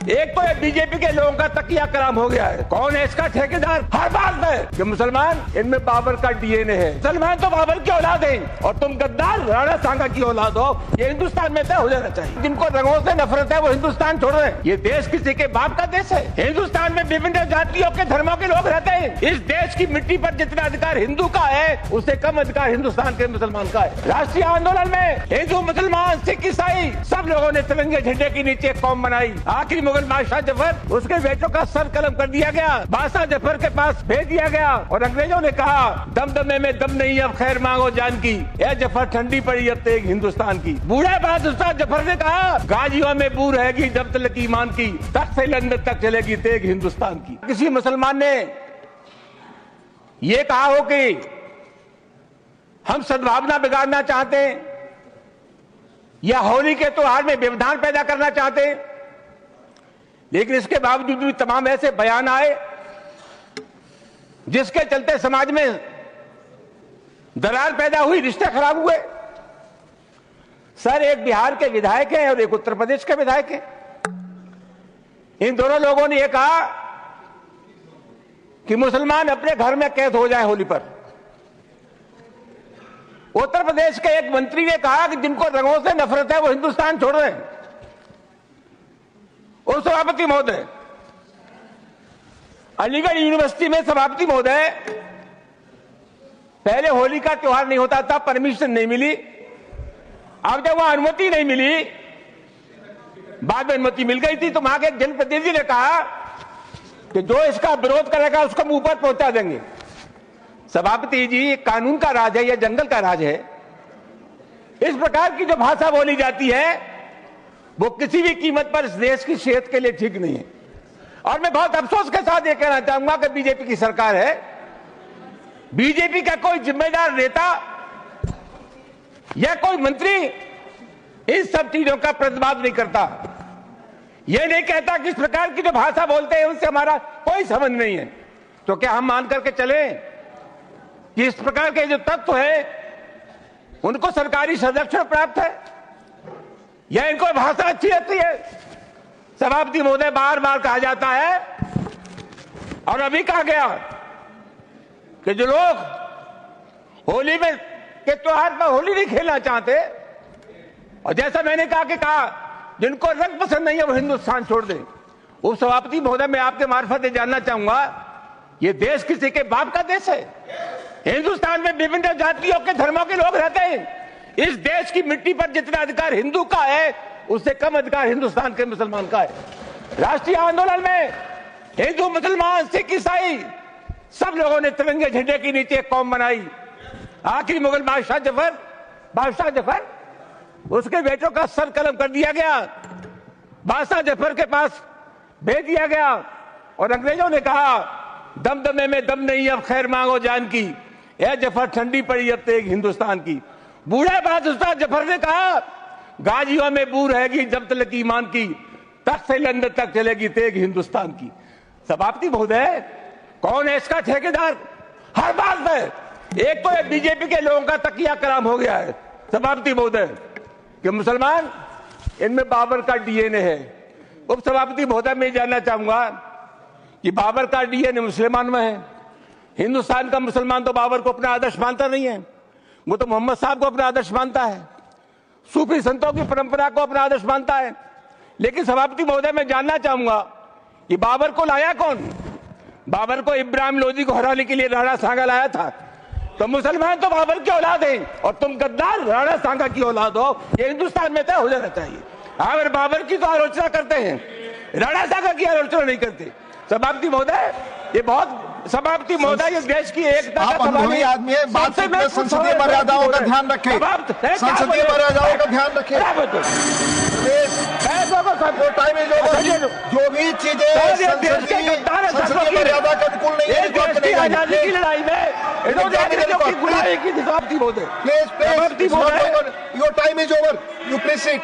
एक तो बीजेपी के लोगों का तकिया कलाम हो गया है। कौन है इसका ठेकेदार? हर बात में कि मुसलमान इनमें बाबर का डीएनए है, मुसलमान तो बाबर की औलाद है और तुम गद्दार राणा सांगा की औलाद हो। ये हिंदुस्तान में तय हो जाना चाहिए। जिनको रंगों से नफरत है वो हिंदुस्तान छोड़ रहे हैं। ये देश किसी के बाप का देश है। हिंदुस्तान में विभिन्न जातियों के धर्मों के लोग रहते हैं। इस देश की मिट्टी पर जितना अधिकार हिंदू का है उससे कम अधिकार हिंदुस्तान के मुसलमान का है। राष्ट्रीय आंदोलन में हिंदू, मुसलमान, सिख, ईसाई सब लोगों ने तिरंगे झंडे के नीचे कौम बनाई। आखिरी मुगल बादशाह जफर, उसके बेटों का सर कलम कर दिया गया, बादशाह जफर के पास भेज दिया गया और अंग्रेजों ने कहा दमदमे में दम नहीं, अब खैर मांगो जान की। यह जफर ठंडी पड़ी अब तेग हिंदुस्तान की। बूढ़े बादशाह जफर ने कहा गाजियों में बू रहेगी जब तक ईमान की, तख्त से लंदन तक चलेगी तेग हिंदुस्तान की। किसी मुसलमान ने ये कहा हो कि हम सद्भावना बिगाड़ना चाहते हैं या होली के त्योहार में व्यवधान पैदा करना चाहते हैं, लेकिन इसके बावजूद भी तमाम ऐसे बयान आए जिसके चलते समाज में दरार पैदा हुई, रिश्ते खराब हुए। सर, एक बिहार के विधायक हैं और एक उत्तर प्रदेश के विधायक हैं। इन दोनों लोगों ने यह कहा कि मुसलमान अपने घर में कैद हो जाए होली पर। उत्तर प्रदेश के एक मंत्री ने कहा कि जिनको रंगों से नफरत है वो हिंदुस्तान छोड़ रहे हैं। और सभापति महोदय, अलीगढ़ यूनिवर्सिटी में सभापति महोदय, पहले होली का त्योहार नहीं होता था, परमिशन नहीं मिली। अब जब वहां अनुमति नहीं मिली, बाद में अनुमति मिल गई थी, तो वहां के एक जनप्रतिनिधि ने कहा कि जो इसका विरोध करेगा उसको हम ऊपर पहुंचा देंगे। सभापति जी, कानून का राज है या जंगल का राज है? इस प्रकार की जो भाषा बोली जाती है वो किसी भी कीमत पर इस देश की सेहत के लिए ठीक नहीं है। और मैं बहुत अफसोस के साथ ये कहना चाहूंगा कि बीजेपी की सरकार है, बीजेपी का कोई जिम्मेदार नेता या कोई मंत्री इन सब चीजों का प्रतिवाद नहीं करता। यह नहीं कहता कि इस प्रकार की जो भाषा बोलते हैं उनसे हमारा कोई संबंध नहीं है। तो क्या हम मान करके चले कि इस प्रकार के जो तत्व है उनको सरकारी संरक्षण प्राप्त है या इनको भाषा अच्छी लगती है? सभापति महोदय, बार बार कहा जाता है और अभी कहा गया कि जो लोग होली में के त्योहार पर होली नहीं खेलना चाहते, और जैसा मैंने कहा जिनको रंग पसंद नहीं है वो हिंदुस्तान छोड़ दें। उप सभापति महोदय, मैं आपके मार्फत से जानना चाहूंगा, ये देश किसी के बाप का देश है। हिंदुस्तान में विभिन्न जातियों के धर्मों के लोग रहते हैं। इस देश की मिट्टी पर जितना अधिकार हिंदू का है उससे कम अधिकार हिंदुस्तान के मुसलमान का है। राष्ट्रीय आंदोलन में हिंदू, मुसलमान, सिख, ईसाई सब लोगों ने तिरंगे झंडे के नीचे कौम बनाई। आखिरी मुगल बादशाह जफर, उसके बेटों का सर कलम कर दिया गया, बादशाह जफर के पास भेज दिया गया और अंग्रेजों ने कहा दमदमे में दम नहीं, अब खैर मांगो जान की। यह जफर ठंडी पड़ी अब तेग हिंदुस्तान की। बूढ़े बादशाह जफर ने कहा गाजियों में बू रहेगी जब तक ईमान की, तख्त से लंदन तक चलेगी तेग हिंदुस्तान की। सभापति महोदय, कौन है इसका ठेकेदार? हर बात में एक तो बीजेपी के लोगों का तकिया कलाम हो गया है। सभापति महोदय कि मुसलमान इनमें बाबर का डीएनए है। उप सभापति महोदय, मैं जानना चाहूंगा कि बाबर का डीएनए मुसलमान में है। हिंदुस्तान का मुसलमान तो बाबर को अपना आदर्श मानता नहीं है, वो तो मोहम्मद साहब को अपना आदर्श मानता है, सूफी संतों की परंपरा को अपना आदर्श मानता है। लेकिन सभापति महोदय, मैं जानना चाहूंगा कि बाबर को लाया कौन? बाबर को इब्राहिम लोदी को हराने के लिए राणा सांगा लाया था। तो मुसलमान तो बाबर की औलाद है और तुम गद्दार राणा सांगा की औलाद हो। ये हिंदुस्तान में तय हो जाना चाहिए। अगर बाबर की तो आलोचना करते हैं, राणा सांगा की आलोचना नहीं करते। सभापति महोदय, ये बहुत सभापति महोदय, ये देश की एकता का अनुभवी आदमी है। बातचीत में संसदीय मर्यादाओं का ध्यान रखें, संसदीय मर्यादाओं का ध्यान रखें। Time is over. जो भी चीजें संसदीय मर्यादा के अनुकूल नहीं है, देश की आजादी की लड़ाई में गुलामी की सभापति महोदय, please, your time is over, you please sit.